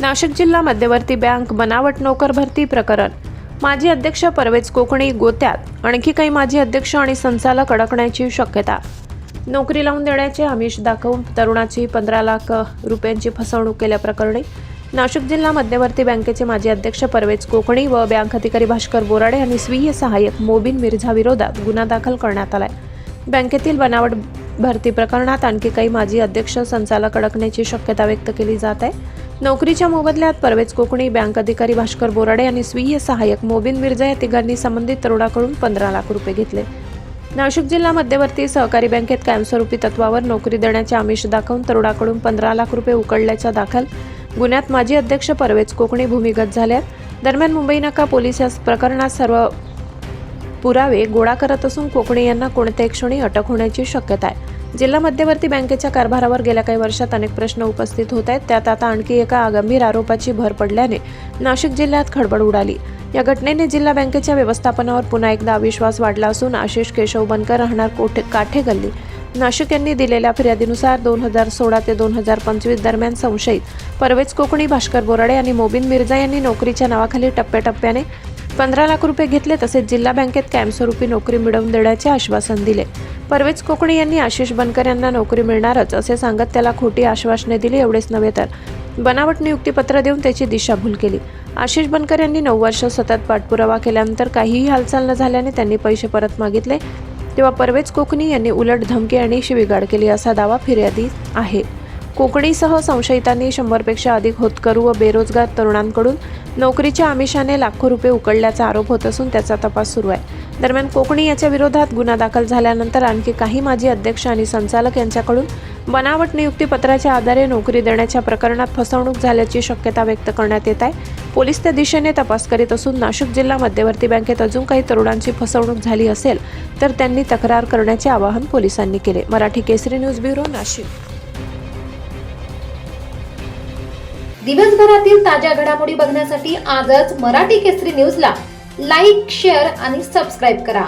नाशिक जिल्हा मध्यवर्ती बँक बनावट नोकर भरती प्रकरण. माजी अध्यक्ष परवेज कोकणी गोत्यात. आणखी काही माजी अध्यक्ष आणि संचालक अडकण्याची शक्यता. नोकरी लावून देण्याचे आमिष दाखवून तरुणाची 15 लाख रुपयांची फसवणूक केल्याप्रकरणी नाशिक जिल्हा मध्यवर्ती बँकेचे माजी अध्यक्ष परवेज कोकणी व बँक अधिकारी भास्कर बोराडे यांनी स्वीय सहाय्यक मोबिन मिर्झा विरोधात गुन्हा दाखल करण्यात आलाय. बँकेतील बनावट भरती प्रकरणात आणखी काही माजी अध्यक्ष संचालक अडकण्याची शक्यता व्यक्त केली जात आहे. नोकरीच्या मोबदल्यात परवेज कोकणी, बँक अधिकारी भास्कर बोराडे यांनी स्वीय सहाय्यक मोबिन मिर्झा या तिघांनी संबंधित तरुणाकडून 15 लाख रुपये घेतले. नाशिक जिल्हा मध्यवर्ती सहकारी बँकेत कायमस्वरूपी तत्वावर नोकरी देण्याचे आमिष दाखवून तरुणाकडून 15 लाख रुपये उकळल्याच्या दाखल गुन्ह्यात माजी अध्यक्ष परवेज कोकणी भूमिगत झाले. दरम्यान मुंबई नाका पोलीस या प्रकरणात सर्व पुरावे गोळा करत असून कोकणी यांना कोणत्याही क्षणी अटक होण्याची शक्यता आहे. जिल्हा मध्यवर्ती बँकेच्या कारभारावर गेल्या काही वर्षात अनेक प्रश्न उपस्थित होत आहेत. त्यात आता आणखी एका गंभीर आरोपाची भर पडल्याने नाशिक जिल्ह्यात खळबळ उडाली. या घटनेने जिल्हा बँकेच्या व्यवस्थापनावर पुन्हा एकदा अविश्वास वाढला असून आशिष केशव बनकर राहणार काठे गल्ली नाशिक यांनी दिलेल्या फिर्यादीनुसार 2016 ते 2025 दरम्यान संशयित परवेज कोकणी, भास्कर बोराडे आणि मोबिन मिर्झा यांनी नोकरीच्या नावाखाली टप्प्याटप्प्याने 15 लाख रुपये घेतले. तसेच जिल्हा बँकेत कायमस्वरूपी नोकरी मिळवून देण्याचे आश्वासन दिले. परवेज कोकणी यांनी आशिष बनकर यांना नोकरी मिळणारच असे सांगत त्याला खोटी आश्वासने दिली. एवढेच नव्हे तर बनावट नियुक्तीपत्र देऊन त्याची दिशाभूल केली. आशिष बनकर यांनी 9 वर्ष सतत पाठपुरावा केल्यानंतर काहीही हालचाल न झाल्याने त्यांनी पैसे परत मागितले. तेव्हा परवेज कोकणी यांनी उलट धमकी आणि शिवीगाळ केली असा दावा फिर्यादीत आहे. कोकणीसह संशयितांनी 100 पेक्षा अधिक होतकरू व बेरोजगार तरुणांकडून नोकरीच्या आमिषाने लाखो रुपये उकळल्याचा आरोप होत असून त्याचा तपास सुरू आहे. दरम्यान कोकणी याच्या विरोधात गुन्हा दाखल झाल्यानंतर आणखी काही माजी अध्यक्ष आणि संचालक यांच्याकडून बनावट नियुक्तीपत्राच्या आधारे नोकरी देण्याच्या प्रकरणात फसवणूक झाल्याची शक्यता व्यक्त करण्यात येत आहे. पोलीस त्या दिशेने तपास करीत असून नाशिक जिल्हा मध्यवर्ती बँकेत अजून काही तरुणांची फसवणूक झाली असेल तर त्यांनी तक्रार करण्याचे आवाहन पोलिसांनी केले. मराठी केसरी न्यूज ब्युरो, नाशिक. दिवसभरातील ताज्या घडामोडी बघण्यासाठी आजच मराठी केसरी न्यूजला लाईक, शेअर आणि सबस्क्राईब करा.